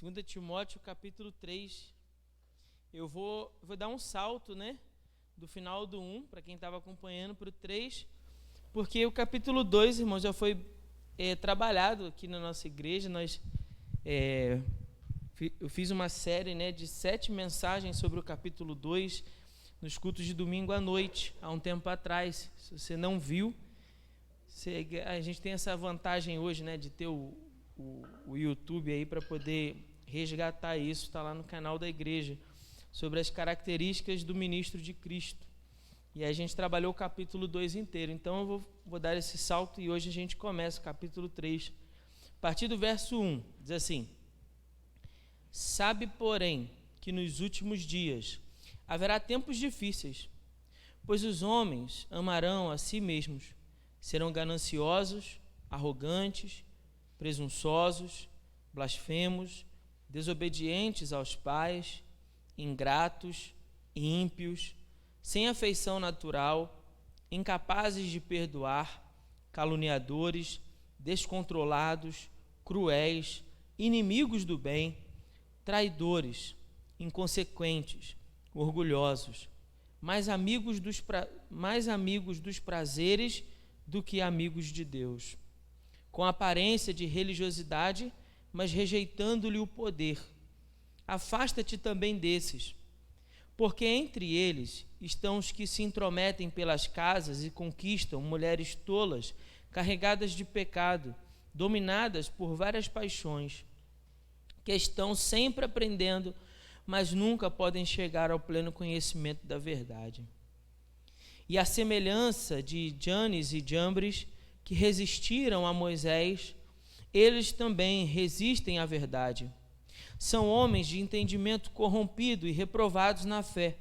2 Timóteo, capítulo 3. Eu vou dar um salto, né? Do final do 1, para quem estava acompanhando, para o 3, porque o capítulo 2, irmãos, já foi trabalhado aqui na nossa igreja. Eu fiz uma série, né, de 7 mensagens sobre o capítulo 2 nos cultos de domingo à noite, há um tempo atrás. Se você não viu, a gente tem essa vantagem hoje, né, de ter o YouTube aí para poder resgatar isso. Está lá no canal da igreja, sobre as características do ministro de Cristo. E aí a gente trabalhou o capítulo 2 inteiro. Então eu vou dar esse salto e hoje a gente começa o capítulo 3. A partir do verso 1, diz assim: Sabe, porém, que nos últimos dias haverá tempos difíceis, pois os homens amarão a si mesmos, serão gananciosos, arrogantes, presunçosos, blasfemos, desobedientes aos pais, ingratos, ímpios, sem afeição natural, incapazes de perdoar, caluniadores, descontrolados, cruéis, inimigos do bem, traidores, inconsequentes, orgulhosos, mais amigos dos prazeres do que amigos de Deus, com aparência de religiosidade, mas rejeitando-lhe o poder. Afasta-te também desses, porque entre eles estão os que se intrometem pelas casas e conquistam mulheres tolas, carregadas de pecado, dominadas por várias paixões, que estão sempre aprendendo, mas nunca podem chegar ao pleno conhecimento da verdade. E a semelhança de Janes e Jambres, que resistiram a Moisés, eles também resistem à verdade. São homens de entendimento corrompido e reprovados na fé.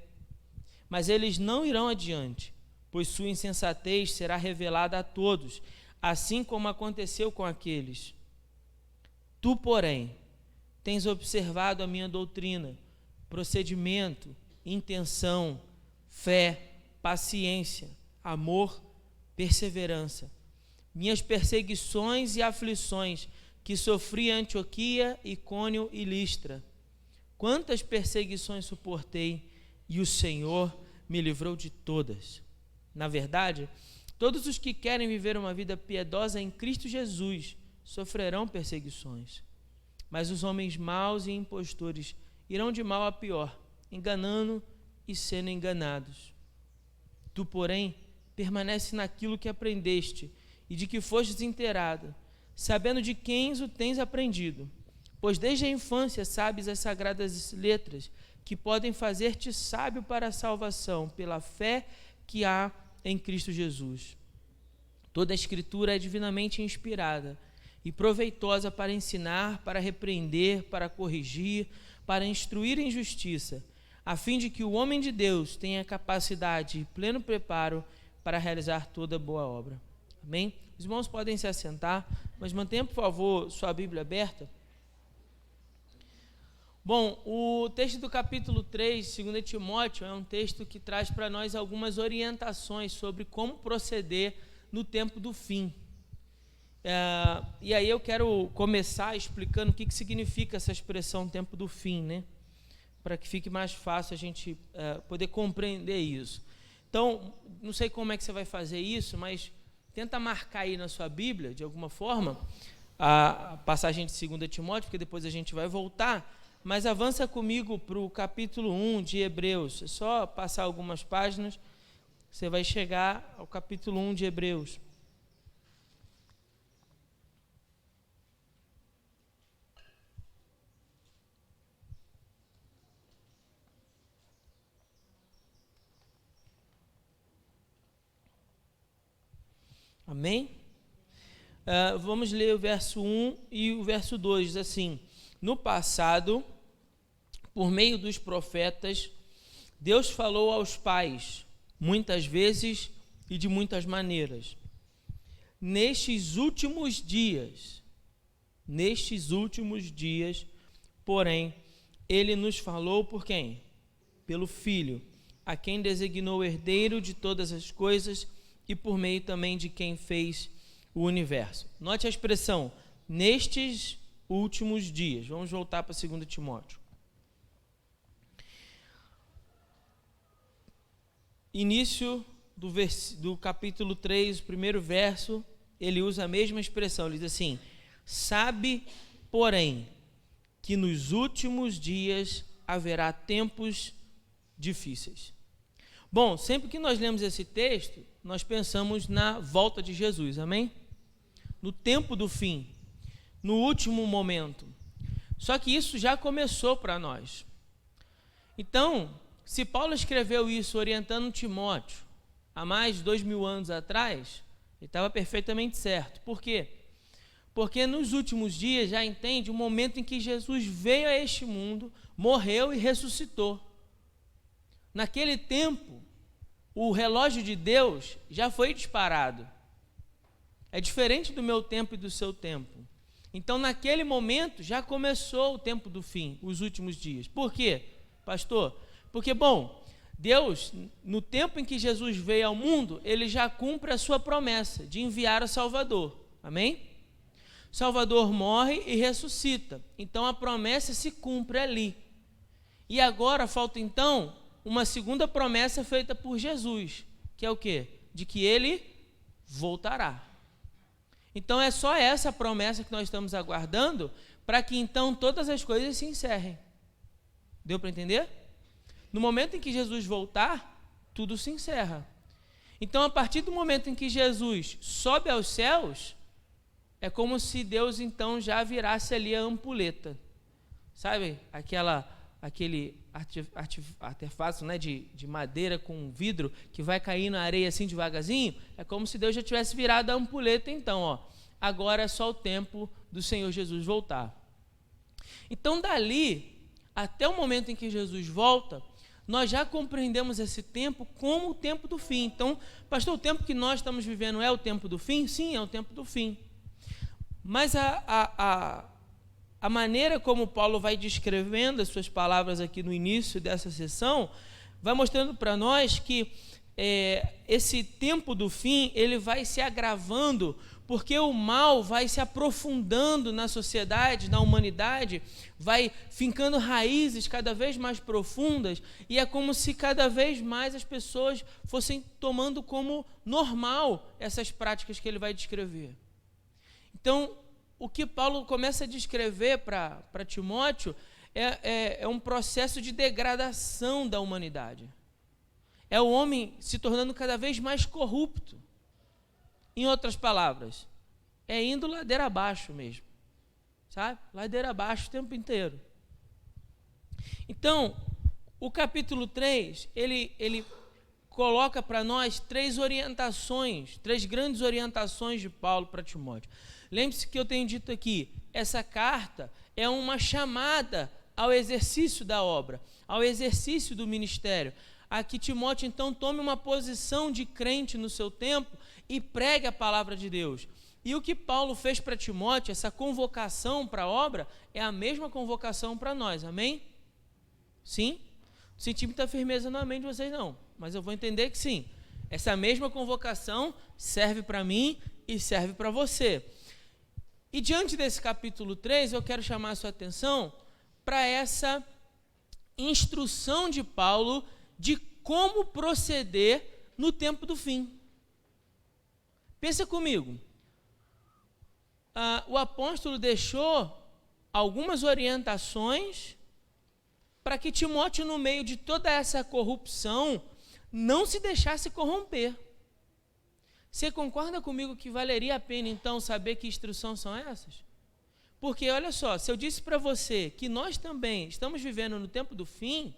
Mas eles não irão adiante, pois sua insensatez será revelada a todos, assim como aconteceu com aqueles. Tu, porém, tens observado a minha doutrina, procedimento, intenção, fé, paciência, amor, perseverança. Minhas perseguições e aflições que sofri em Antioquia, Icônio e Listra. Quantas perseguições suportei, e o Senhor me livrou de todas. Na verdade, todos os que querem viver uma vida piedosa em Cristo Jesus sofrerão perseguições. Mas os homens maus e impostores irão de mal a pior, enganando e sendo enganados. Tu, porém, permanece naquilo que aprendeste e de que fostes inteirado, sabendo de quem o tens aprendido, pois desde a infância sabes as sagradas letras, que podem fazer-te sábio para a salvação, pela fé que há em Cristo Jesus. Toda a Escritura é divinamente inspirada e proveitosa para ensinar, para repreender, para corrigir, para instruir em justiça, a fim de que o homem de Deus tenha capacidade e pleno preparo para realizar toda boa obra. Amém? Os irmãos podem se assentar, mas mantenha, por favor, sua Bíblia aberta. Bom, o texto do capítulo 3, 2 Timóteo, é um texto que traz para nós algumas orientações sobre como proceder no tempo do fim. E aí eu quero começar explicando o que significa essa expressão tempo do fim, né? Para que fique mais fácil a gente poder compreender isso. Então, não sei como é que você vai fazer isso, mas tenta marcar aí na sua Bíblia, de alguma forma, a passagem de 2 Timóteo, porque depois a gente vai voltar, mas avança comigo para o capítulo 1 de Hebreus. É só passar algumas páginas, você vai chegar ao capítulo 1 de Hebreus. Amém? Vamos ler o verso 1 e o verso 2, diz assim: No passado, por meio dos profetas, Deus falou aos pais, muitas vezes e de muitas maneiras. Nestes últimos dias, porém, Ele nos falou por quem? Pelo Filho, a quem designou herdeiro de todas as coisas e por meio também de quem fez o universo. Note a expressão, nestes últimos dias. Vamos voltar para 2 Timóteo. Início do capítulo 3, o primeiro verso, ele usa a mesma expressão, ele diz assim: sabe, porém, que nos últimos dias haverá tempos difíceis. Bom, sempre que nós lemos esse texto, nós pensamos na volta de Jesus, amém? No tempo do fim, no último momento. Só que isso já começou para nós. Então, se Paulo escreveu isso orientando Timóteo há mais de 2000 anos atrás, ele estava perfeitamente certo. Por quê? Porque nos últimos dias já entende o momento em que Jesus veio a este mundo, morreu e ressuscitou. Naquele tempo, o relógio de Deus já foi disparado. É diferente do meu tempo e do seu tempo. Então, naquele momento, já começou o tempo do fim, os últimos dias. Por quê, pastor? Porque, bom, Deus, no tempo em que Jesus veio ao mundo, ele já cumpre a sua promessa de enviar o Salvador. Amém? O Salvador morre e ressuscita. Então, a promessa se cumpre ali. E agora falta, então, uma segunda promessa feita por Jesus, que é o quê? De que ele voltará. Então, é só essa promessa que nós estamos aguardando para que, então, todas as coisas se encerrem. Deu para entender? No momento em que Jesus voltar, tudo se encerra. Então, a partir do momento em que Jesus sobe aos céus, é como se Deus, então, já virasse ali a ampulheta. Sabe? Aquele artefato, né, de madeira com vidro que vai cair na areia assim devagarzinho. É como se Deus já tivesse virado a ampulheta, então, ó. Agora é só o tempo do Senhor Jesus voltar. Então, dali até o momento em que Jesus volta, nós já compreendemos esse tempo como o tempo do fim. Então, pastor, o tempo que nós estamos vivendo é o tempo do fim? Sim, é o tempo do fim. Mas a maneira como Paulo vai descrevendo as suas palavras aqui no início dessa sessão, vai mostrando para nós que esse tempo do fim, ele vai se agravando, porque o mal vai se aprofundando na sociedade, na humanidade, vai fincando raízes cada vez mais profundas, e é como se cada vez mais as pessoas fossem tomando como normal essas práticas que ele vai descrever. Então, o que Paulo começa a descrever para Timóteo é um processo de degradação da humanidade. É o homem se tornando cada vez mais corrupto. Em outras palavras, é indo ladeira abaixo mesmo, sabe? Ladeira abaixo o tempo inteiro. Então, o capítulo 3, ele coloca para nós três grandes orientações de Paulo para Timóteo. Lembre-se que eu tenho dito aqui, essa carta é uma chamada ao exercício da obra, ao exercício do ministério, a que Timóteo então tome uma posição de crente no seu tempo e pregue a palavra de Deus. E o que Paulo fez para Timóteo, essa convocação para a obra, é a mesma convocação para nós, amém? Sim? Não senti muita firmeza no amém de vocês não, mas eu vou entender que sim. Essa mesma convocação serve para mim e serve para você. E diante desse capítulo 3, eu quero chamar a sua atenção para essa instrução de Paulo de como proceder no tempo do fim. Pensa comigo. O apóstolo deixou algumas orientações para que Timóteo, no meio de toda essa corrupção, não se deixasse corromper. Você concorda comigo que valeria a pena, então, saber que instruções são essas? Porque, olha só, se eu disse para você que nós também estamos vivendo no tempo do fim,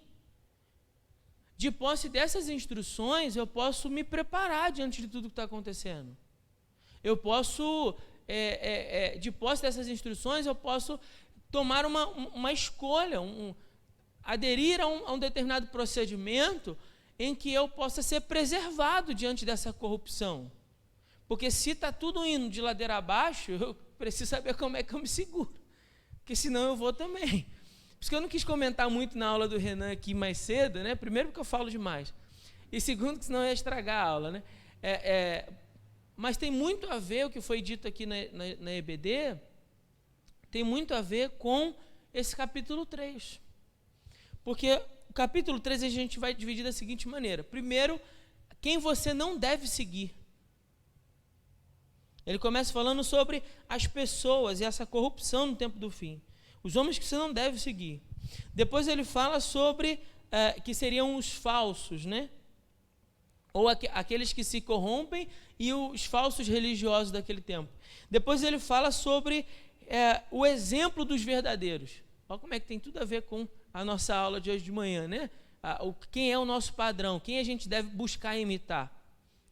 de posse dessas instruções, eu posso me preparar diante de tudo que está acontecendo. Eu posso, de posse dessas instruções, eu posso tomar uma escolha, aderir a um determinado procedimento em que eu possa ser preservado diante dessa corrupção. Porque se está tudo indo de ladeira abaixo, eu preciso saber como é que eu me seguro. Porque senão eu vou também. Por isso que eu não quis comentar muito na aula do Renan aqui mais cedo, né? Primeiro porque eu falo demais. E segundo que senão eu ia estragar a aula, né? Mas tem muito a ver o que foi dito aqui na EBD, tem muito a ver com esse capítulo 3. Porque o capítulo 3 a gente vai dividir da seguinte maneira. Primeiro, quem você não deve seguir. Ele começa falando sobre as pessoas e essa corrupção no tempo do fim. Os homens que você não deve seguir. Depois ele fala sobre que seriam os falsos, né? Ou aqueles que se corrompem e os falsos religiosos daquele tempo. Depois ele fala sobre o exemplo dos verdadeiros. Olha como é que tem tudo a ver com a nossa aula de hoje de manhã, né? Quem é o nosso padrão, quem a gente deve buscar imitar.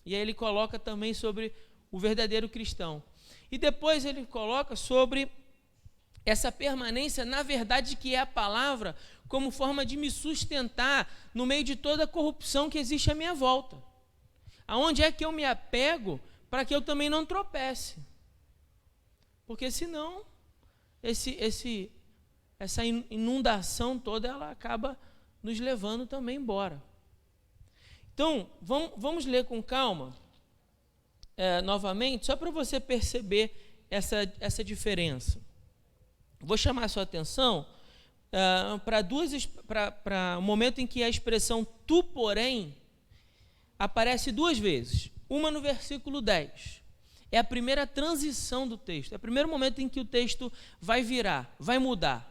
E aí ele coloca também sobre o verdadeiro cristão. E depois ele coloca sobre essa permanência na verdade que é a palavra, como forma de me sustentar no meio de toda a corrupção que existe à minha volta. Aonde é que eu me apego para que eu também não tropece? Porque senão essa inundação toda ela acaba nos levando também embora. Então, vamos ler com calma, novamente, só para você perceber essa diferença. Vou chamar a sua atenção para o momento em que a expressão tu, porém, aparece duas vezes. Uma no versículo 10. É a primeira transição do texto. É o primeiro momento em que o texto vai virar, vai mudar.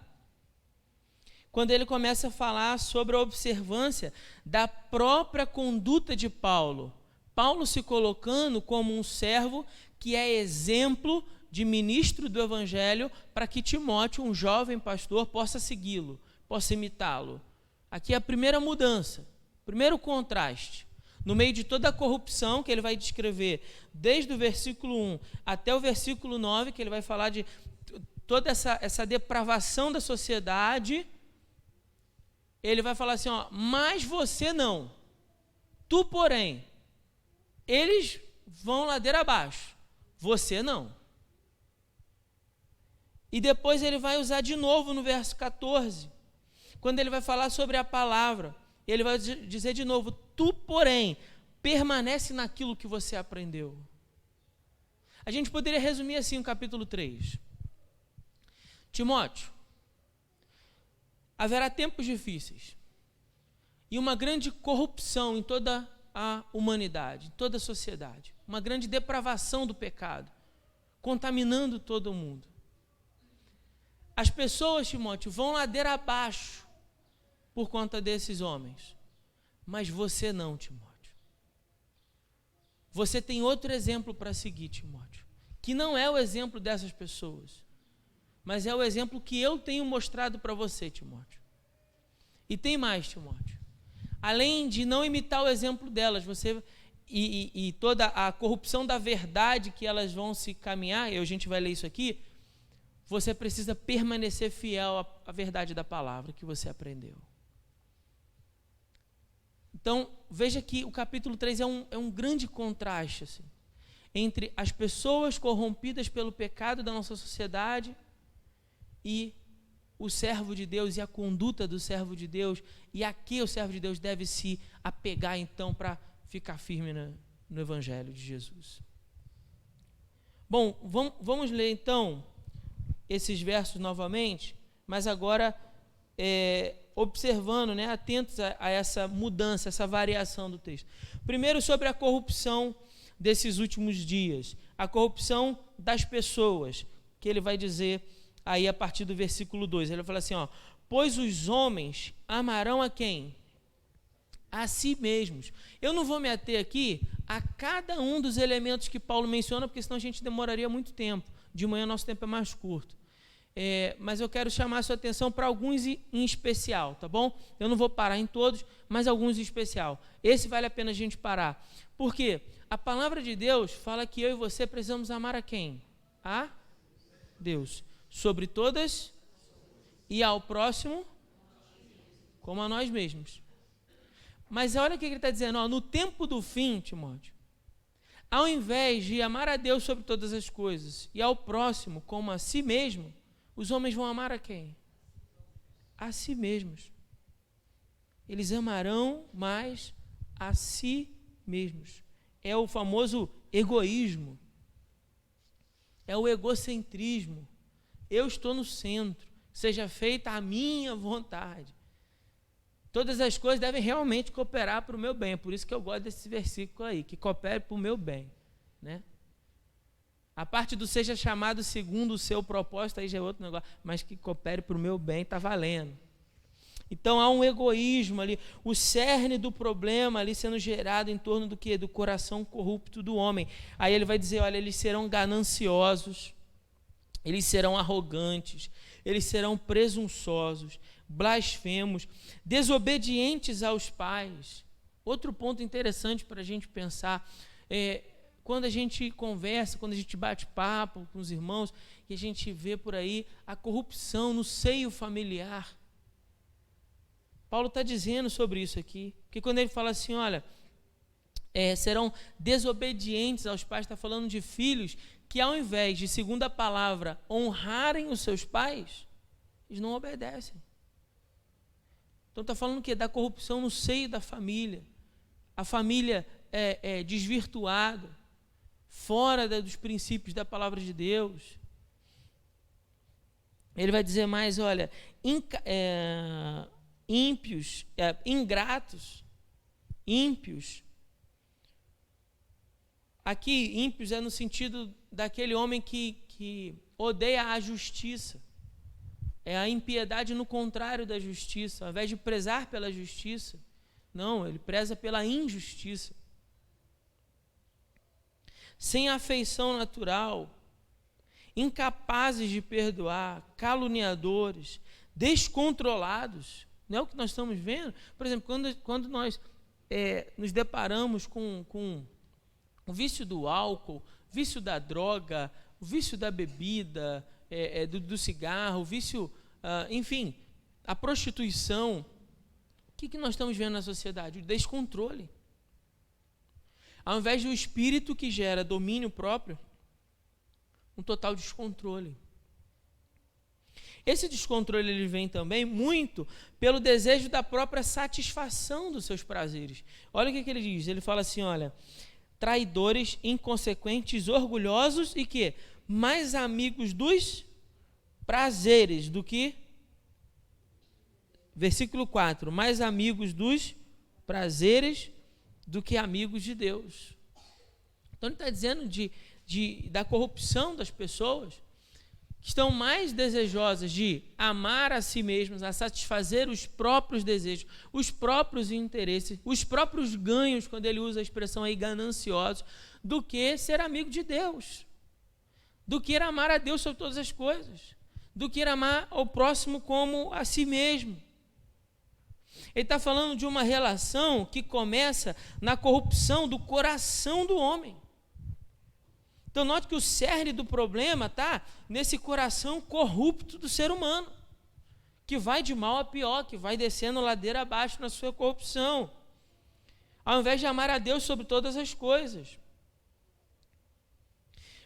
Quando ele começa a falar sobre a observância da própria conduta de Paulo. Paulo se colocando como um servo que é exemplo de ministro do Evangelho para que Timóteo, um jovem pastor, possa segui-lo, possa imitá-lo. Aqui é a primeira mudança, primeiro contraste. No meio de toda a corrupção que ele vai descrever, desde o versículo 1 até o versículo 9, que ele vai falar de toda essa depravação da sociedade, ele vai falar assim, mas você não, tu porém, eles vão ladeira abaixo, você não. E depois ele vai usar de novo no verso 14, quando ele vai falar sobre a palavra, ele vai dizer de novo, tu, porém, permanece naquilo que você aprendeu. A gente poderia resumir assim o capítulo 3. Timóteo, haverá tempos difíceis e uma grande corrupção em toda a humanidade, em toda a sociedade. Uma grande depravação do pecado, contaminando todo mundo. As pessoas, Timóteo, vão ladeira abaixo por conta desses homens. Mas você não, Timóteo. Você tem outro exemplo para seguir, Timóteo, que não é o exemplo dessas pessoas, mas é o exemplo que eu tenho mostrado para você, Timóteo. E tem mais, Timóteo. Além de não imitar o exemplo delas, você e toda a corrupção da verdade que elas vão se caminhar, e a gente vai ler isso aqui, você precisa permanecer fiel à verdade da palavra que você aprendeu. Então, veja que o capítulo 3 é um grande contraste assim, entre as pessoas corrompidas pelo pecado da nossa sociedade e o servo de Deus e a conduta do servo de Deus, e a que o servo de Deus deve se apegar então para ficar firme no Evangelho de Jesus. Bom, vamos ler então esses versos novamente, mas agora observando, atentos a essa mudança, essa variação do texto. Primeiro, sobre a corrupção desses últimos dias, a corrupção das pessoas, que ele vai dizer aí a partir do versículo 2. Ele vai falar assim, pois os homens amarão a quem? A si mesmos. Eu não vou me ater aqui a cada um dos elementos que Paulo menciona, porque senão a gente demoraria muito tempo. De manhã nosso tempo é mais curto. Mas eu quero chamar a sua atenção para alguns em especial, tá bom? Eu não vou parar em todos, mas alguns em especial. Esse vale a pena a gente parar. Por quê? A palavra de Deus fala que eu e você precisamos amar a quem? A Deus. Sobre todas e ao próximo como a nós mesmos. Mas olha o que ele está dizendo, no tempo do fim, Timóteo, ao invés de amar a Deus sobre todas as coisas e ao próximo como a si mesmo, os homens vão amar a quem? A si mesmos. Eles amarão mais a si mesmos. É o famoso egoísmo. É o egocentrismo. eu estou no centro, seja feita a minha vontade. Todas as coisas devem realmente cooperar para o meu bem. É por isso que eu gosto desse versículo aí, que coopere para o meu bem, né? A parte do seja chamado segundo o seu propósito, aí já é outro negócio, mas que coopere para o meu bem, está valendo. Então há um egoísmo ali, o cerne do problema ali sendo gerado em torno do quê? Do coração corrupto do homem. Aí ele vai dizer, olha, eles serão gananciosos, eles serão arrogantes, eles serão presunçosos, blasfemos, desobedientes aos pais. Outro ponto interessante para a gente pensar é, quando a gente conversa, quando a gente bate papo com os irmãos, e a gente vê por aí a corrupção no seio familiar. Paulo está dizendo sobre isso aqui, porque quando ele fala assim, olha, serão desobedientes aos pais, está falando de filhos que ao invés de, segundo a palavra, honrarem os seus pais, eles não obedecem. Então está falando o quê? Da corrupção no seio da família, a família desvirtuada, fora dos princípios da palavra de Deus. Ele vai dizer mais, olha, ímpios, ingratos, ímpios. Aqui, ímpios é no sentido daquele homem que odeia a justiça. É a impiedade no contrário da justiça. Ao invés de prezar pela justiça, não, ele preza pela injustiça. Sem afeição natural, incapazes de perdoar, caluniadores, descontrolados. Não é o que nós estamos vendo? Por exemplo, quando nós nos deparamos com o vício do álcool, vício da droga, o vício da bebida, do cigarro, o vício, enfim, a prostituição, o que nós estamos vendo na sociedade? O descontrole. Ao invés do espírito que gera domínio próprio, um total descontrole. Esse descontrole ele vem também muito pelo desejo da própria satisfação dos seus prazeres. Olha o que ele diz, ele fala assim, olha, traidores, inconsequentes, orgulhosos e que mais amigos dos prazeres do que, versículo 4, mais amigos dos prazeres do que amigos de Deus. Então ele está dizendo da corrupção das pessoas que estão mais desejosas de amar a si mesmas, a satisfazer os próprios desejos, os próprios interesses, os próprios ganhos, quando ele usa a expressão aí gananciosos, do que ser amigo de Deus, do que amar a Deus sobre todas as coisas, do que amar ao próximo como a si mesmo. Ele está falando de uma relação que começa na corrupção do coração do homem. Então, note que o cerne do problema está nesse coração corrupto do ser humano, que vai de mal a pior, que vai descendo ladeira abaixo na sua corrupção, ao invés de amar a Deus sobre todas as coisas.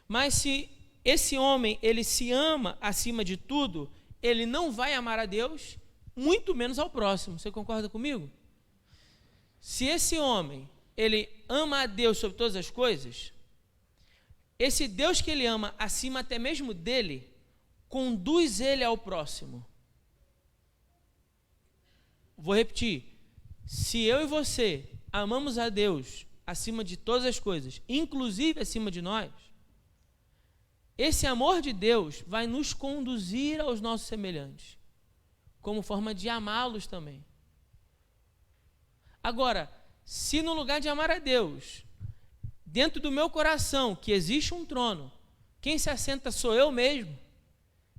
Mas se esse homem, ele se ama acima de tudo, ele não vai amar a Deus, muito menos ao próximo. Você concorda comigo? Se esse homem, ele ama a Deus sobre todas as coisas, esse Deus que ele ama acima até mesmo dele, conduz ele ao próximo. Vou repetir. Se eu e você amamos a Deus acima de todas as coisas, inclusive acima de nós, esse amor de Deus vai nos conduzir aos nossos semelhantes, como forma de amá-los também. Agora, se no lugar de amar a Deus, dentro do meu coração, que existe um trono, quem se assenta sou eu mesmo,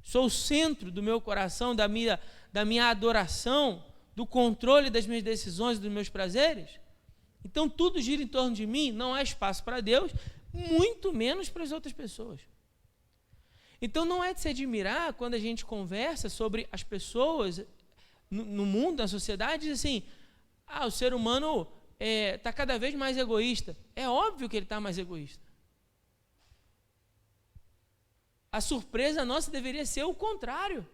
sou o centro do meu coração, da minha adoração, do controle das minhas decisões, dos meus prazeres, então tudo gira em torno de mim, não há espaço para Deus, muito menos para as outras pessoas. Então não é de se admirar quando a gente conversa sobre as pessoas no mundo, na sociedade, diz assim, o ser humano está cada vez mais egoísta. É óbvio que ele está mais egoísta. A surpresa nossa deveria ser o contrário.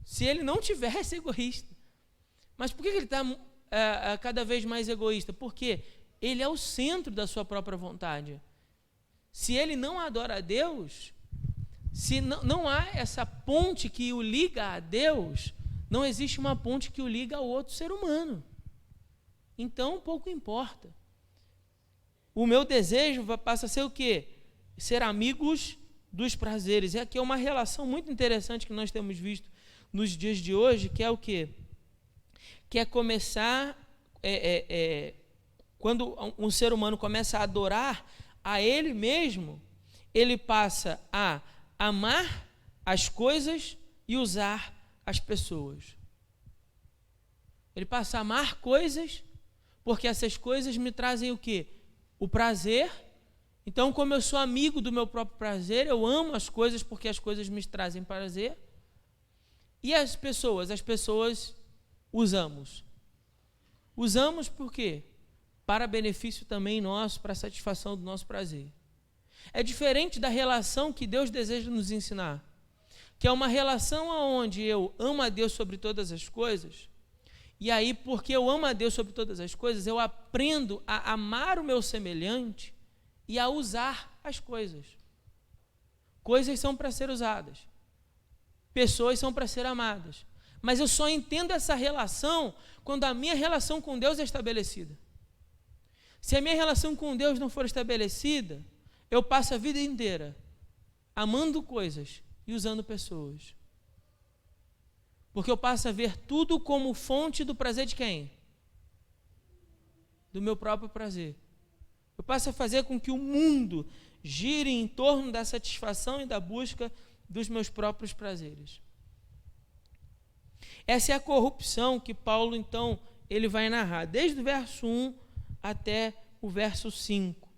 Se ele não tivesse egoísta. Mas por que ele está cada vez mais egoísta? Porque ele é o centro da sua própria vontade. Se ele não adora a Deus, Se não há essa ponte que o liga a Deus, não existe uma ponte que o liga ao outro ser humano. Então, pouco importa. O meu desejo passa a ser o quê? Ser amigos dos prazeres. E aqui é uma relação muito interessante que nós temos visto nos dias de hoje, que é o quê? Que é começar, quando um ser humano começa a adorar a ele mesmo, ele passa a amar as coisas e usar as pessoas. Ele passa a amar coisas, porque essas coisas me trazem o quê? O prazer. Então, como eu sou amigo do meu próprio prazer, eu amo as coisas porque as coisas me trazem prazer. E as pessoas usamos. Usamos por quê? Para benefício também nosso, para satisfação do nosso prazer. É diferente da relação que Deus deseja nos ensinar, que é uma relação onde eu amo a Deus sobre todas as coisas, e aí, porque eu amo a Deus sobre todas as coisas, eu aprendo a amar o meu semelhante e a usar as coisas. Coisas são para ser usadas, pessoas são para ser amadas, mas eu só entendo essa relação quando a minha relação com Deus é estabelecida. Se a minha relação com Deus não for estabelecida, eu passo a vida inteira amando coisas e usando pessoas. Porque eu passo a ver tudo como fonte do prazer de quem? Do meu próprio prazer. Eu passo a fazer com que o mundo gire em torno da satisfação e da busca dos meus próprios prazeres. Essa é a corrupção que Paulo, então, ele vai narrar, desde o verso 1 até o verso 5.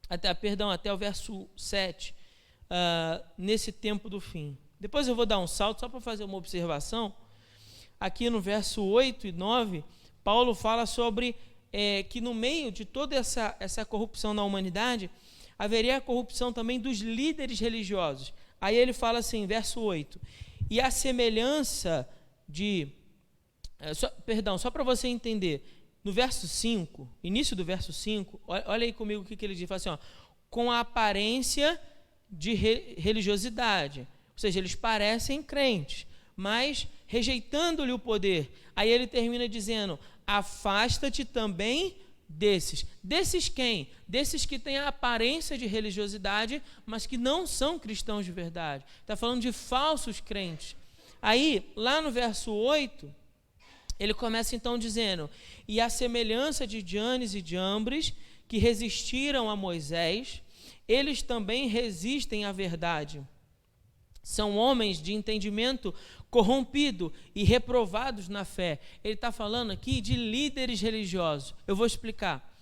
Até o verso 7, nesse tempo do fim. Depois eu vou dar um salto só para fazer uma observação. Aqui no verso 8 e 9, Paulo fala sobre que no meio de toda essa corrupção na humanidade, haveria a corrupção também dos líderes religiosos. Aí ele fala assim, verso 8, e a semelhança de... só para você entender, no verso 5, início do verso 5, olha aí comigo o que ele diz, ele fala assim, ó, com a aparência de religiosidade, ou seja, eles parecem crentes, mas rejeitando-lhe o poder. Aí ele termina dizendo, afasta-te também desses. Desses quem? Desses que têm a aparência de religiosidade, mas que não são cristãos de verdade. Está falando de falsos crentes. Aí, lá no verso 8, ele começa então dizendo, e a semelhança de Janes e Jambres, que resistiram a Moisés, eles também resistem à verdade. São homens de entendimento corrompido e reprovados na fé. Ele está falando aqui de líderes religiosos. Eu vou explicar.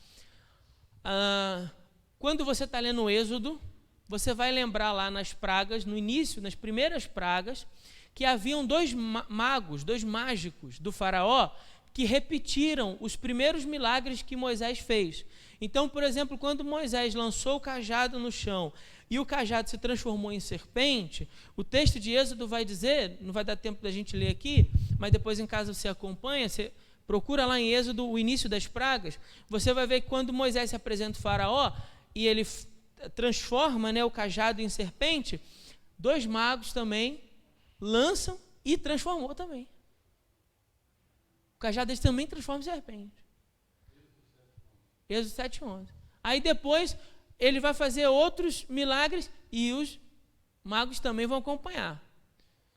Quando você está lendo o Êxodo, você vai lembrar lá nas pragas, no início, nas primeiras pragas, que haviam dois mágicos do faraó, que repetiram os primeiros milagres que Moisés fez. Então, por exemplo, quando Moisés lançou o cajado no chão e o cajado se transformou em serpente, o texto de Êxodo vai dizer, não vai dar tempo da gente ler aqui, mas depois em casa você acompanha, você procura lá em Êxodo o início das pragas, você vai ver que quando Moisés se apresenta ao faraó e ele transforma, o cajado em serpente, dois magos também lançam e transformou também. O cajado deles também transforma em serpente. Êxodo 7:11. Aí depois ele vai fazer outros milagres e os magos também vão acompanhar.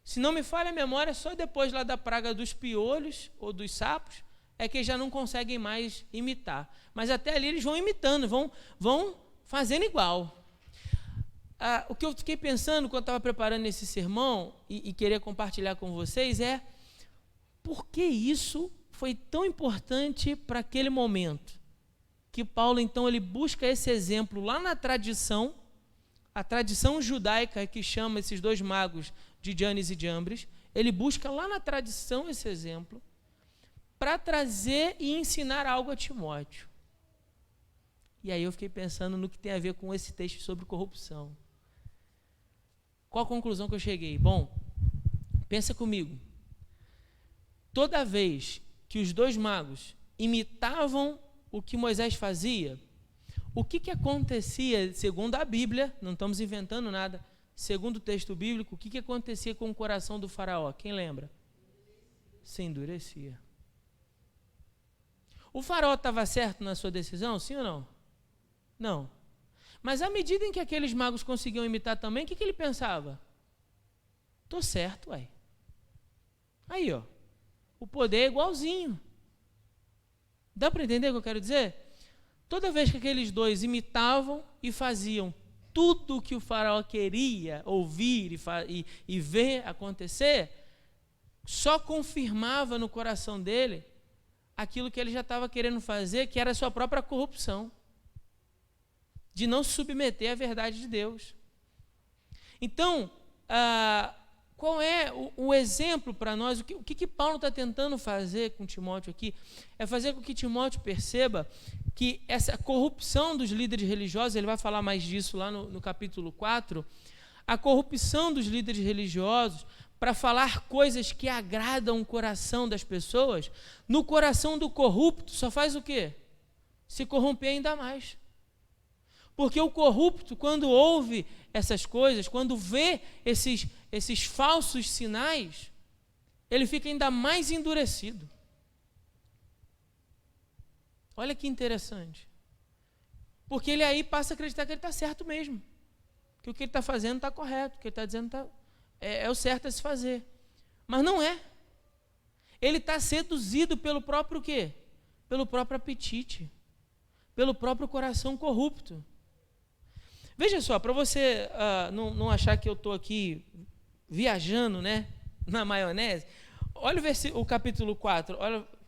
Se não me falha a memória, só depois lá da praga dos piolhos ou dos sapos é que eles já não conseguem mais imitar. Mas até ali eles vão imitando, vão fazendo igual. O que eu fiquei pensando quando estava preparando esse sermão e queria compartilhar com vocês é por que isso foi tão importante para aquele momento? Que Paulo, então, ele busca esse exemplo lá na tradição, a tradição judaica que chama esses dois magos de Janes e Jambres, ele busca lá na tradição esse exemplo para trazer e ensinar algo a Timóteo. E aí eu fiquei pensando no que tem a ver com esse texto sobre corrupção. Qual a conclusão que eu cheguei? Bom, pensa comigo. Toda vez que os dois magos imitavam o que Moisés fazia, o que acontecia, segundo a Bíblia, não estamos inventando nada, segundo o texto bíblico, o que acontecia com o coração do faraó? Quem lembra? Se endurecia. O faraó estava certo na sua decisão, sim ou não? Não. Mas à medida em que aqueles magos conseguiam imitar também, o que ele pensava? Estou certo, ué. Aí, ó. O poder é igualzinho. Dá para entender o que eu quero dizer? Toda vez que aqueles dois imitavam e faziam tudo o que o faraó queria ouvir e ver acontecer, só confirmava no coração dele aquilo que ele já estava querendo fazer, que era a sua própria corrupção, de não se submeter à verdade de Deus. Então, qual é o exemplo para nós? O que Paulo está tentando fazer com Timóteo aqui? É fazer com que Timóteo perceba que essa corrupção dos líderes religiosos, ele vai falar mais disso lá no capítulo 4, a corrupção dos líderes religiosos para falar coisas que agradam o coração das pessoas, no coração do corrupto só faz o quê? Se corromper ainda mais. Porque o corrupto, quando ouve essas coisas, quando vê esses falsos sinais, ele fica ainda mais endurecido. Olha que interessante. Porque ele aí passa a acreditar que ele está certo mesmo. Que o que ele está fazendo está correto, o que ele está dizendo é o certo a se fazer. Mas não é. Ele está seduzido pelo próprio quê? Pelo próprio apetite. Pelo próprio coração corrupto. Veja só, para você não achar que eu estou aqui viajando, né, na maionese, olha o capítulo 4,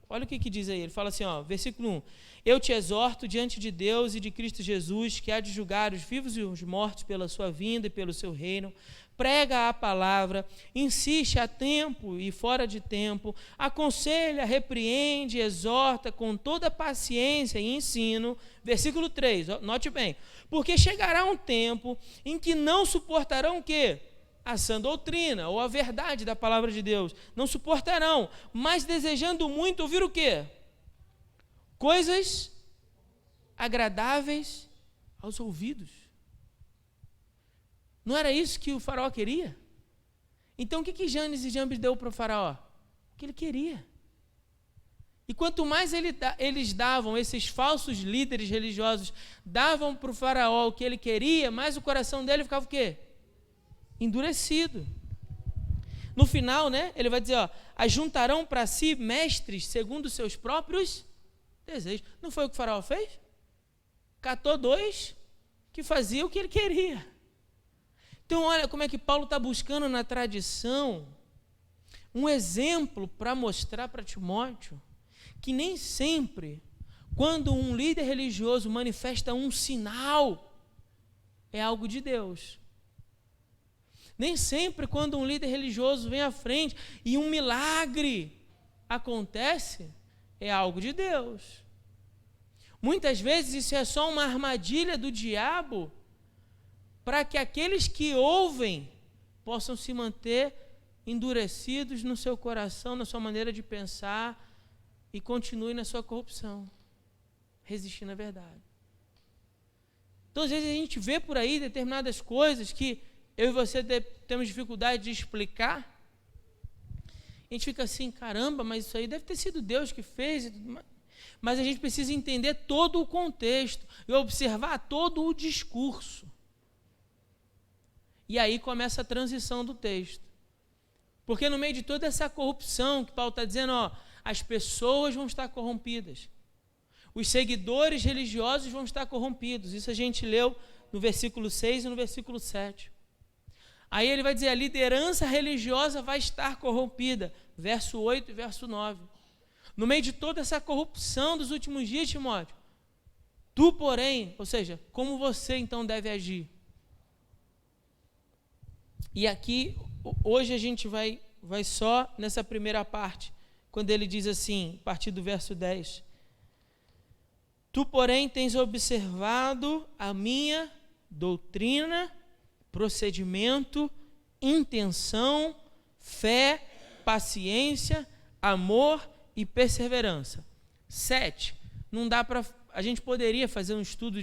olha o que diz aí. Ele fala assim, versículo 1. Eu te exorto diante de Deus e de Cristo Jesus, que há de julgar os vivos e os mortos pela sua vinda e pelo seu reino. Prega a palavra, insiste a tempo e fora de tempo, aconselha, repreende, exorta com toda paciência e ensino. Versículo 3, note bem. Porque chegará um tempo em que não suportarão o quê? A sã doutrina, ou a verdade da palavra de Deus. Não suportarão, mas desejando muito ouvir o quê? Coisas agradáveis aos ouvidos. Não era isso que o faraó queria? Então o que Janes e Jambres deu para o faraó? O que ele queria. E quanto mais eles davam, esses falsos líderes religiosos, davam para o faraó o que ele queria, mais o coração dele ficava o quê? Endurecido. No final, né, ele vai dizer, ajuntarão para si mestres segundo os seus próprios desejos. Não foi o que o faraó fez? Catou dois que faziam o que ele queria. Então, olha como é que Paulo está buscando na tradição um exemplo para mostrar para Timóteo que nem sempre, quando um líder religioso manifesta um sinal, é algo de Deus. Nem sempre, quando um líder religioso vem à frente e um milagre acontece, é algo de Deus. Muitas vezes isso é só uma armadilha do diabo para que aqueles que ouvem possam se manter endurecidos no seu coração, na sua maneira de pensar e continuem na sua corrupção, resistindo à verdade. Então, às vezes a gente vê por aí determinadas coisas que eu e você temos dificuldade de explicar. A gente fica assim, caramba, mas isso aí deve ter sido Deus que fez. Mas a gente precisa entender todo o contexto e observar todo o discurso. E aí começa a transição do texto. Porque no meio de toda essa corrupção que Paulo está dizendo, as pessoas vão estar corrompidas. Os seguidores religiosos vão estar corrompidos. Isso a gente leu no versículo 6 e no versículo 7. Aí ele vai dizer, a liderança religiosa vai estar corrompida. Verso 8 e verso 9. No meio de toda essa corrupção dos últimos dias, Timóteo, tu, porém, ou seja, como você então deve agir? E aqui, hoje a gente vai só nessa primeira parte, quando ele diz assim, a partir do verso 10. Tu, porém, tens observado a minha doutrina, procedimento, intenção, fé, paciência, amor e perseverança. 7. Não dá para a gente poderia fazer um estudo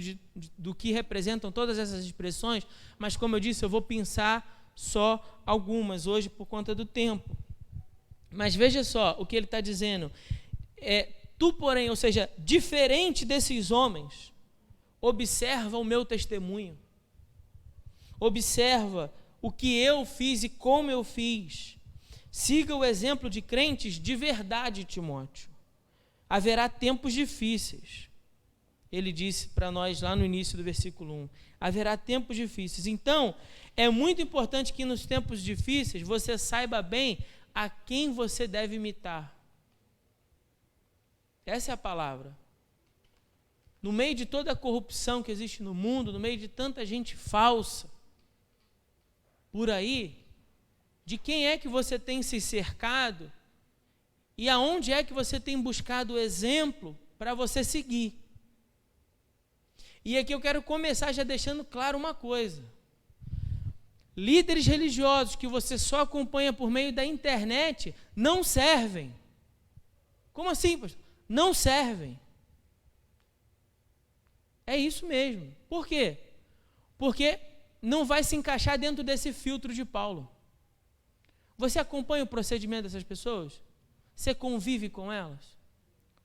do que representam todas essas expressões, mas como eu disse, eu vou pensar só algumas hoje por conta do tempo. Mas veja só o que ele está dizendo. Tu, porém, ou seja, diferente desses homens, observa o meu testemunho. Observa o que eu fiz e como eu fiz. Siga o exemplo de crentes de verdade, Timóteo. Haverá tempos difíceis. Ele disse para nós lá no início do versículo 1. Haverá tempos difíceis. Então, é muito importante que nos tempos difíceis você saiba bem a quem você deve imitar. Essa é a palavra. No meio de toda a corrupção que existe no mundo, no meio de tanta gente falsa, por aí, de quem é que você tem se cercado e aonde é que você tem buscado o exemplo para você seguir. E aqui eu quero começar já deixando claro uma coisa. Líderes religiosos que você só acompanha por meio da internet não servem. Como assim, pastor? Não servem. É isso mesmo. Por quê? Porque não vai se encaixar dentro desse filtro de Paulo. Você acompanha o procedimento dessas pessoas? Você convive com elas?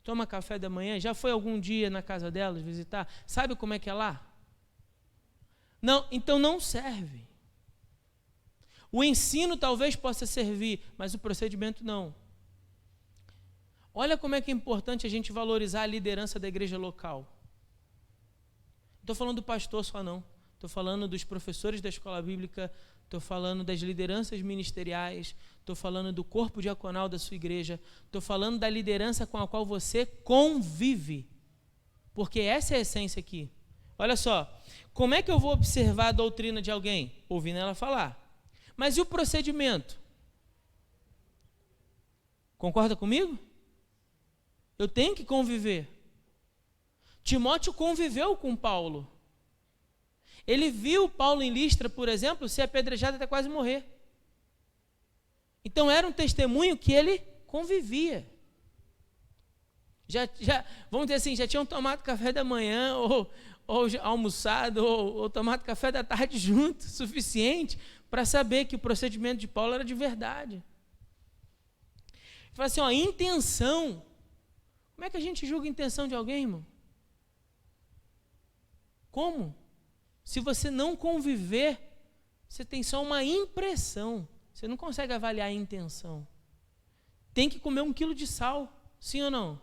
Toma café da manhã? Já foi algum dia na casa delas visitar? Sabe como é que é lá? Não, então não serve. O ensino talvez possa servir, mas o procedimento não. Olha como é que é importante a gente valorizar a liderança da igreja local. Não estou falando do pastor só não. Estou falando dos professores da escola bíblica, estou falando das lideranças ministeriais, estou falando do corpo diaconal da sua igreja, estou falando da liderança com a qual você convive, porque essa é a essência aqui. Olha só, como é que eu vou observar a doutrina de alguém? Ouvindo ela falar. Mas e o procedimento? Concorda comigo? Eu tenho que conviver. Timóteo conviveu com Paulo. Ele viu Paulo em Listra, por exemplo, ser apedrejado até quase morrer. Então era um testemunho que ele convivia. Já, vamos dizer assim, já tinham tomado café da manhã, ou almoçado, ou tomado café da tarde junto, suficiente para saber que o procedimento de Paulo era de verdade. Ele fala assim, intenção. Como é que a gente julga a intenção de alguém, irmão? Como? Se você não conviver, você tem só uma impressão. Você não consegue avaliar a intenção. Tem que comer 1 quilo de sal, sim ou não?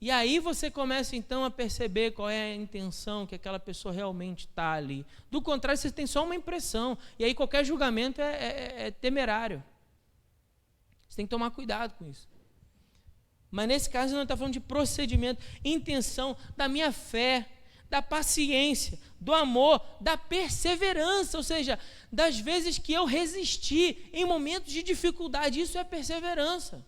E aí você começa então a perceber qual é a intenção que aquela pessoa realmente está ali. Do contrário, você tem só uma impressão. E aí qualquer julgamento é temerário. Você tem que tomar cuidado com isso. Mas nesse caso não está falando de procedimento, intenção, da minha fé, da paciência, do amor, da perseverança, ou seja, das vezes que eu resisti em momentos de dificuldade. Isso é perseverança.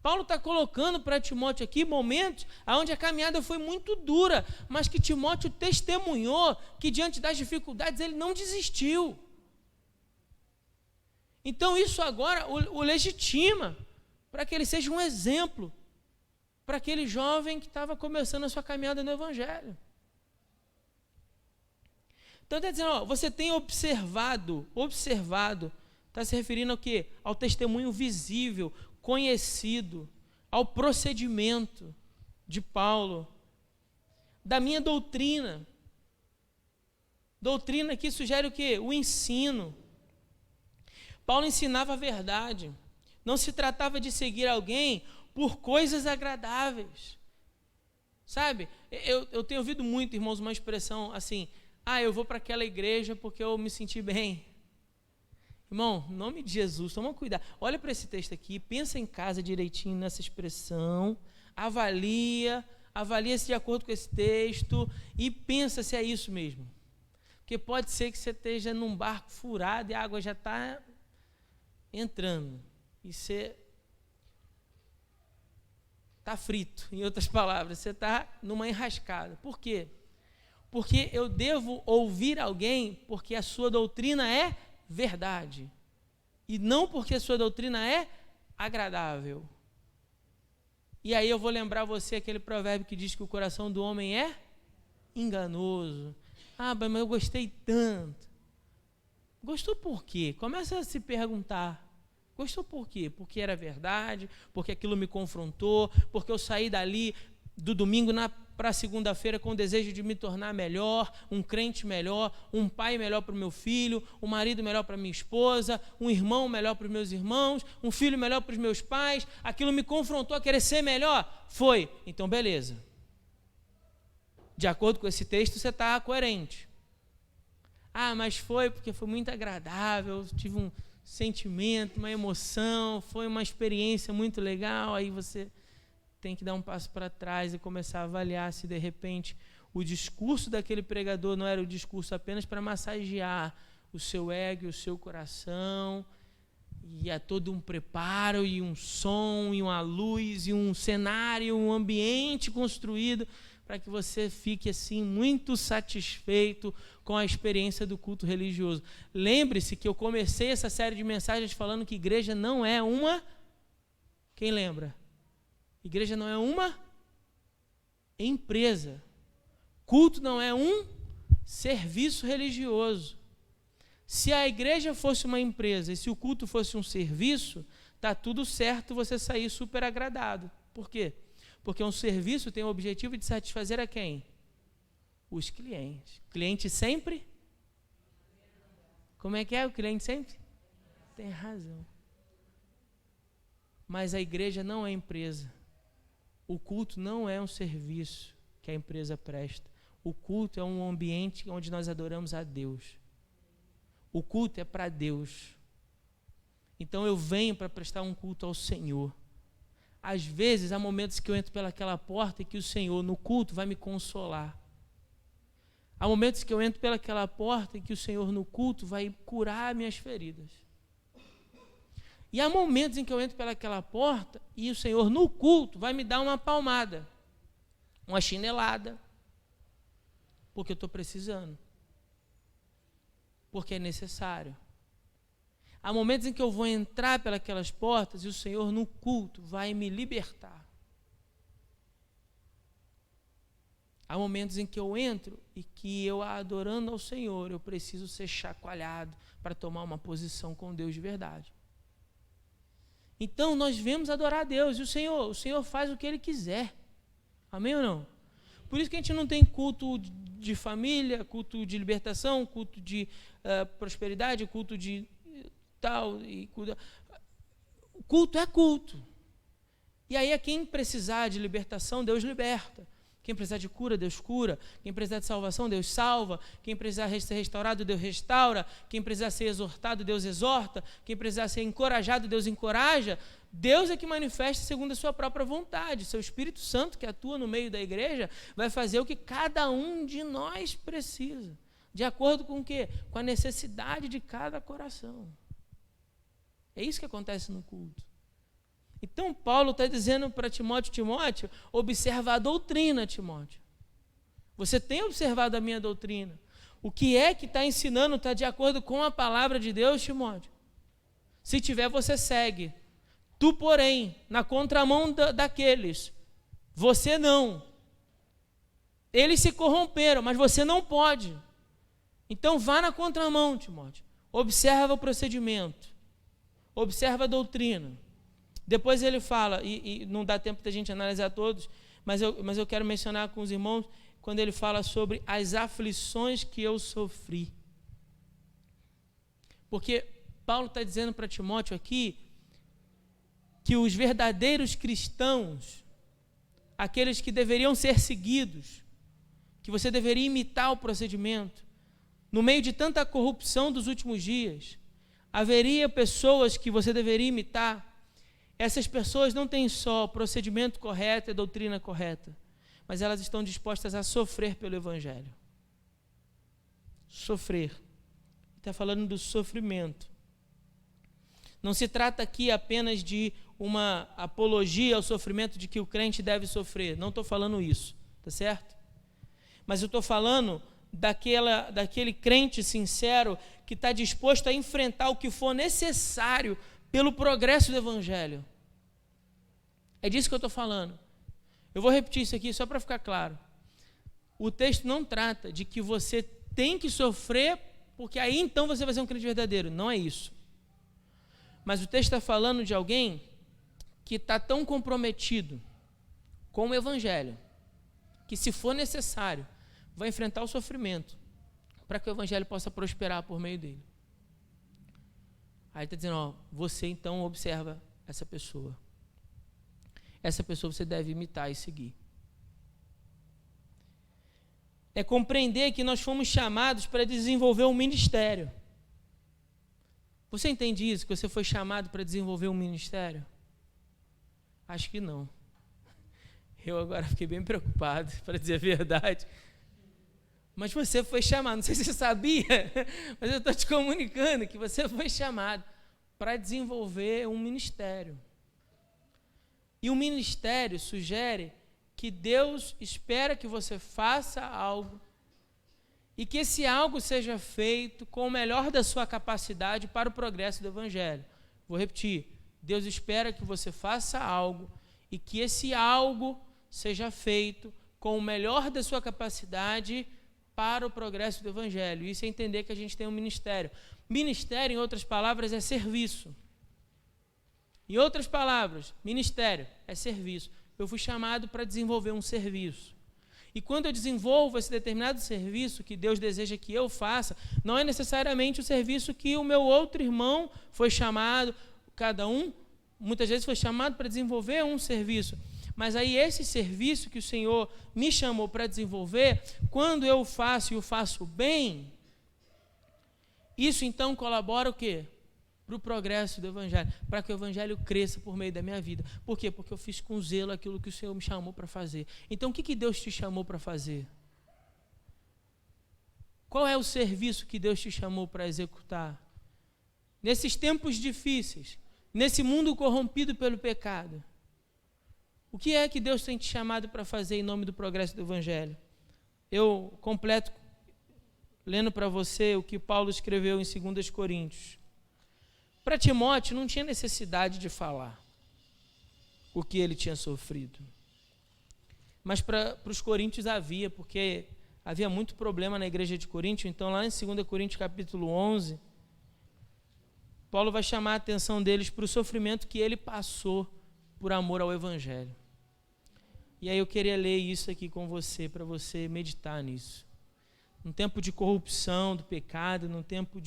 Paulo está colocando para Timóteo aqui momentos onde a caminhada foi muito dura, mas que Timóteo testemunhou que diante das dificuldades ele não desistiu. Então isso agora o legitima para que ele seja um exemplo para aquele jovem que estava começando a sua caminhada no Evangelho. Então está dizendo, você tem observado, está se referindo ao quê? Ao testemunho visível, conhecido, ao procedimento de Paulo, da minha doutrina. Doutrina que sugere o quê? O ensino. Paulo ensinava a verdade. Não se tratava de seguir alguém por coisas agradáveis. Sabe? Eu tenho ouvido muito, irmãos, uma expressão assim, eu vou para aquela igreja porque eu me senti bem. Irmão, em nome de Jesus, toma cuidado. Olha para esse texto aqui, pensa em casa direitinho nessa expressão, avalia se de acordo com esse texto e pensa se é isso mesmo. Porque pode ser que você esteja num barco furado e a água já está entrando e você está frito, em outras palavras, você está numa enrascada. Por quê? Porque eu devo ouvir alguém porque a sua doutrina é verdade, e não porque a sua doutrina é agradável. E aí eu vou lembrar você aquele provérbio que diz que o coração do homem é enganoso. Ah, mas eu gostei tanto. Gostou por quê? Começa a se perguntar. Gostou por quê? Porque era verdade, porque aquilo me confrontou, porque eu saí dali do domingo para segunda-feira com o desejo de me tornar melhor, um crente melhor, um pai melhor para o meu filho, um marido melhor para minha esposa, um irmão melhor para os meus irmãos, um filho melhor para os meus pais. Aquilo me confrontou a querer ser melhor? Foi. Então, beleza. De acordo com esse texto, você está coerente. Ah, mas foi porque foi muito agradável, tive um sentimento, uma emoção, foi uma experiência muito legal. Aí você tem que dar um passo para trás e começar a avaliar se de repente o discurso daquele pregador não era o discurso apenas para massagear o seu ego e o seu coração, e é todo um preparo e um som e uma luz e um cenário, um ambiente construído para que você fique assim muito satisfeito com a experiência do culto religioso. Lembre-se que eu comecei essa série de mensagens falando que igreja não é uma... Quem lembra? Igreja não é uma empresa. Culto não é um serviço religioso. Se a igreja fosse uma empresa e se o culto fosse um serviço, está tudo certo você sair super agradado. Por quê? Porque um serviço tem o objetivo de satisfazer a quem? Os clientes. Cliente sempre? Como é que é o cliente sempre? Tem razão. Mas a igreja não é empresa. O culto não é um serviço que a empresa presta. O culto é um ambiente onde nós adoramos a Deus. O culto é para Deus. Então eu venho para prestar um culto ao Senhor. Às vezes há momentos que eu entro pelaquela porta e que o Senhor no culto vai me consolar. Há momentos que eu entro pelaquela porta e que o Senhor no culto vai curar minhas feridas. E há momentos em que eu entro pelaquela porta e o Senhor no culto vai me dar uma palmada, uma chinelada, porque eu estou precisando, porque é necessário. Há momentos em que eu vou entrar pelas portas e o Senhor no culto vai me libertar. Há momentos em que eu entro e que eu, adorando ao Senhor, eu preciso ser chacoalhado para tomar uma posição com Deus de verdade. Então nós vemos adorar a Deus e o Senhor faz o que Ele quiser. Amém ou não? Por isso que a gente não tem culto de família, culto de libertação, culto de prosperidade, culto de tal. O culto é culto. E aí a quem precisar de libertação, Deus liberta. Quem precisar de cura, Deus cura. Quem precisar de salvação, Deus salva. Quem precisar ser restaurado, Deus restaura. Quem precisar ser exortado, Deus exorta. Quem precisar ser encorajado, Deus encoraja. Deus é que manifesta segundo a sua própria vontade. Seu Espírito Santo, que atua no meio da igreja, vai fazer o que cada um de nós precisa. De acordo com o quê? Com a necessidade de cada coração. É isso que acontece no culto. Então, Paulo está dizendo para Timóteo, observa a doutrina, Timóteo. Você tem observado a minha doutrina. O que é que está ensinando está de acordo com a palavra de Deus, Timóteo? Se tiver, você segue. Tu, porém, na contramão daqueles, você não. Eles se corromperam, mas você não pode. Então, vá na contramão, Timóteo. Observa o procedimento. Observa a doutrina. Depois ele fala, e não dá tempo da gente analisar todos, mas eu quero mencionar com os irmãos, quando ele fala sobre as aflições que eu sofri. Porque Paulo está dizendo para Timóteo aqui, que os verdadeiros cristãos, aqueles que deveriam ser seguidos, que você deveria imitar o procedimento, no meio de tanta corrupção dos últimos dias, haveria pessoas que você deveria imitar. Essas pessoas não têm só o procedimento correto e a doutrina correta, mas elas estão dispostas a sofrer pelo Evangelho. Sofrer. Está falando do sofrimento. Não se trata aqui apenas de uma apologia ao sofrimento de que o crente deve sofrer. Não estou falando isso, tá certo? Mas eu estou falando daquele crente sincero que está disposto a enfrentar o que for necessário pelo progresso do Evangelho. É disso que eu estou falando. Eu vou repetir isso aqui só para ficar claro. O texto não trata de que você tem que sofrer, porque aí então você vai ser um crente verdadeiro. Não é isso. Mas o texto está falando de alguém que está tão comprometido com o Evangelho, que se for necessário, vai enfrentar o sofrimento, para que o Evangelho possa prosperar por meio dele. Aí está dizendo, ó, você então observa essa pessoa. Essa pessoa você deve imitar e seguir. É compreender que nós fomos chamados para desenvolver um ministério. Você entende isso? Que você foi chamado para desenvolver um ministério? Acho que não. Eu agora fiquei bem preocupado, para dizer a verdade. Mas você foi chamado, não sei se você sabia, mas eu estou te comunicando que você foi chamado para desenvolver um ministério. E o ministério sugere que Deus espera que você faça algo e que esse algo seja feito com o melhor da sua capacidade para o progresso do Evangelho. Vou repetir, Deus espera que você faça algo e que esse algo seja feito com o melhor da sua capacidade para o progresso do Evangelho. Isso é entender que a gente tem um ministério. Ministério, em outras palavras, é serviço. Em outras palavras, ministério é serviço. Eu fui chamado para desenvolver um serviço. E quando eu desenvolvo esse determinado serviço que Deus deseja que eu faça, não é necessariamente o serviço que o meu outro irmão foi chamado, cada um, muitas vezes foi chamado para desenvolver um serviço. Mas aí esse serviço que o Senhor me chamou para desenvolver, quando eu faço e o faço bem, isso então colabora o quê? Para o progresso do Evangelho, para que o Evangelho cresça por meio da minha vida. Por quê? Porque eu fiz com zelo aquilo que o Senhor me chamou para fazer. Então, o que Deus te chamou para fazer? Qual é o serviço que Deus te chamou para executar? Nesses tempos difíceis, nesse mundo corrompido pelo pecado, o que é que Deus tem te chamado para fazer em nome do progresso do Evangelho? Eu completo lendo para você o que Paulo escreveu em 2 Coríntios. Para Timóteo não tinha necessidade de falar o que ele tinha sofrido. Mas para os coríntios havia, porque havia muito problema na igreja de Coríntio. Então lá em 2 Coríntios capítulo 11, Paulo vai chamar a atenção deles para o sofrimento que ele passou por amor ao Evangelho. E aí eu queria ler isso aqui com você, para você meditar nisso. Num tempo de corrupção, do pecado, num tempo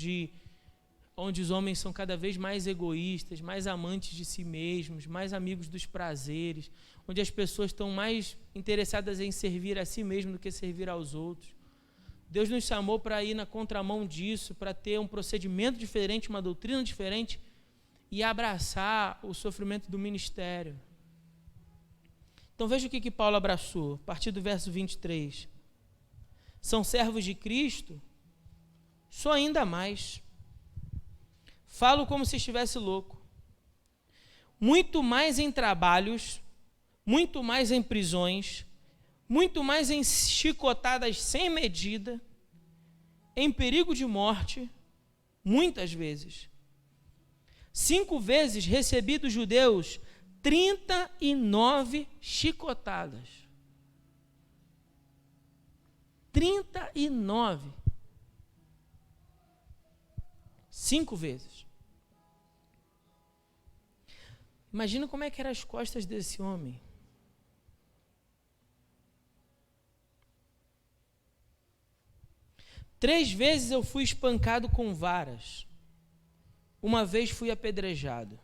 onde os homens são cada vez mais egoístas, mais amantes de si mesmos, mais amigos dos prazeres, onde as pessoas estão mais interessadas em servir a si mesmo do que servir aos outros. Deus nos chamou para ir na contramão disso, para ter um procedimento diferente, uma doutrina diferente e abraçar o sofrimento do ministério. Então veja o que Paulo abraçou, a partir do verso 23. São servos de Cristo? Sou ainda mais. Falo como se estivesse louco. Muito mais em trabalhos, muito mais em prisões, muito mais em chicotadas sem medida, em perigo de morte, muitas vezes. 5 vezes recebi dos judeus 39 chicotadas. 39. 5 vezes. Imagina como é que eram as costas desse homem. Três vezes eu fui espancado com varas. Uma vez fui apedrejado.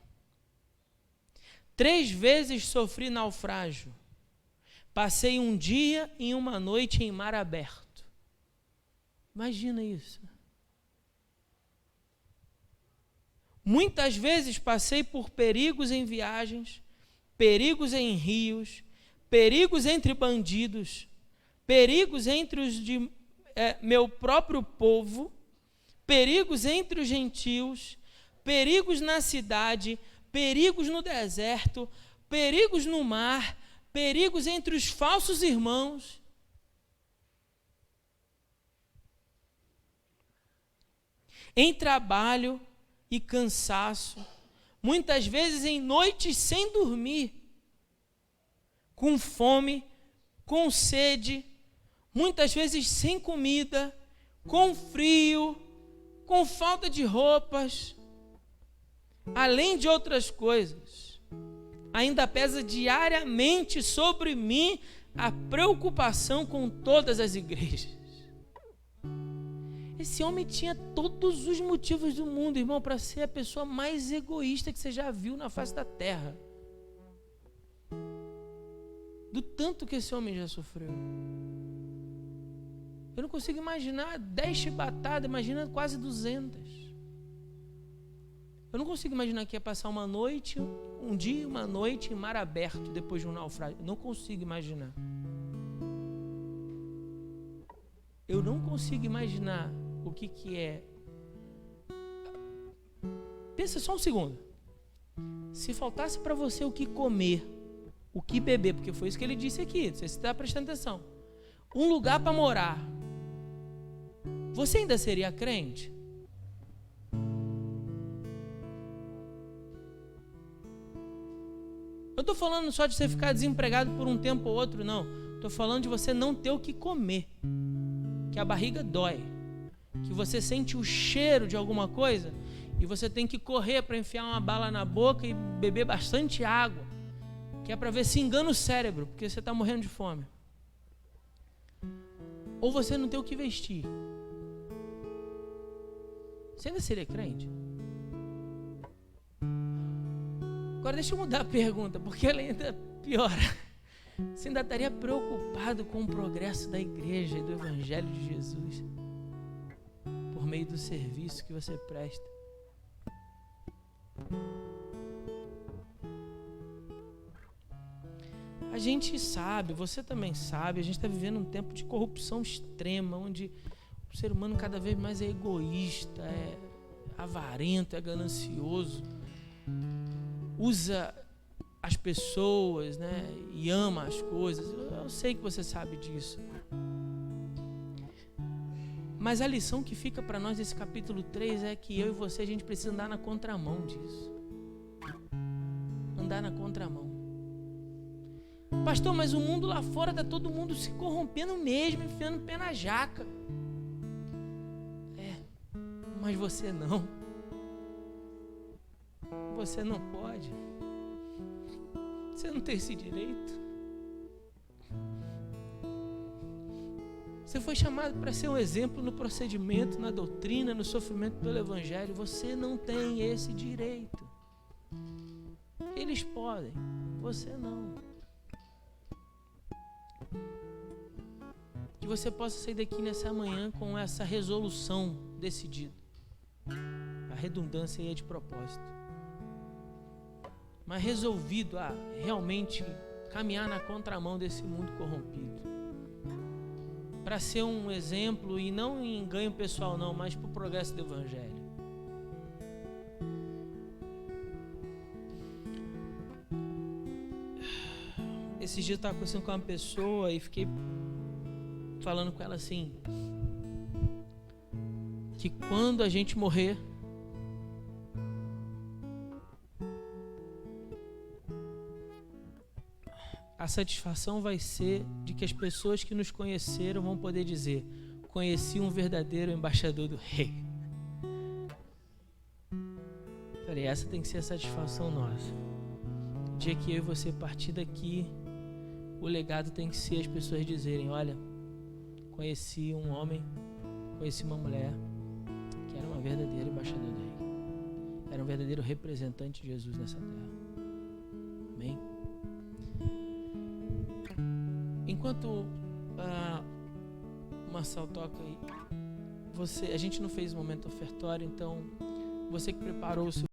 3 vezes sofri naufrágio. Passei um dia e uma noite em mar aberto. Imagina isso. Muitas vezes passei por perigos em viagens, perigos em rios, perigos entre bandidos, perigos entre os de meu próprio povo, perigos entre os gentios, perigos na cidade, perigos no deserto, perigos no mar, perigos entre os falsos irmãos. Em trabalho e cansaço, muitas vezes em noites sem dormir, com fome, com sede, muitas vezes sem comida, com frio, com falta de roupas, além de outras coisas, ainda pesa diariamente sobre mim a preocupação com todas as igrejas. Esse homem tinha todos os motivos do mundo, irmão, para ser a pessoa mais egoísta que você já viu na face da terra. Do tanto que esse homem já sofreu. Eu não consigo imaginar 10 chibatadas, imagina quase 200. Eu não consigo imaginar que ia passar uma noite, um dia e uma noite em mar aberto depois de um naufrágio. Não consigo imaginar. Eu não consigo imaginar o que é. Pensa só um segundo. Se faltasse para você o que comer, o que beber, porque foi isso que ele disse aqui, não sei se você está prestando atenção, um lugar para morar, você ainda seria crente? Eu estou falando só de você ficar desempregado por um tempo ou outro, não. Estou falando de você não ter o que comer, que a barriga dói, que você sente o cheiro de alguma coisa e você tem que correr para enfiar uma bala na boca e beber bastante água, que é para ver se engana o cérebro, porque você está morrendo de fome. Ou você não tem o que vestir. Você ainda seria crente? Agora deixa eu mudar a pergunta, porque ela ainda piora. Você ainda estaria preocupado com o progresso da igreja e do Evangelho de Jesus por meio do serviço que você presta? A gente sabe, você também sabe, a gente está vivendo um tempo de corrupção extrema, onde o ser humano cada vez mais é egoísta, é avarento, é ganancioso, usa as pessoas, né, e ama as coisas. Eu sei que você sabe disso. Mas a lição que fica para nós desse capítulo 3 é que eu e você, a gente precisa andar na contramão disso. Andar na contramão. Pastor, mas o mundo lá fora está todo mundo se corrompendo mesmo, enfiando o pé na jaca. Mas você não. Você não pode. Você não tem esse direito. Você foi chamado para ser um exemplo no procedimento, na doutrina, no sofrimento pelo Evangelho. Você não tem esse direito. Eles podem, você não. Que você possa sair daqui nessa manhã com essa resolução decidida. A redundância aí é de propósito. Mas resolvido a realmente caminhar na contramão desse mundo corrompido. Para ser um exemplo, e não em ganho pessoal não, mas para o progresso do Evangelho. Esses dias eu estava conversando com uma pessoa e fiquei falando com ela assim, que quando a gente morrer, a satisfação vai ser de que as pessoas que nos conheceram vão poder dizer: conheci um verdadeiro embaixador do rei. Falei, essa tem que ser a satisfação nossa. O dia que eu e você partir daqui, o legado tem que ser as pessoas dizerem: olha, conheci um homem, conheci uma mulher que era uma verdadeira embaixadora do rei. Era um verdadeiro representante de Jesus nessa terra. Amém? Enquanto o Marcel toca aí, a gente não fez um momento ofertório, então você que preparou o seu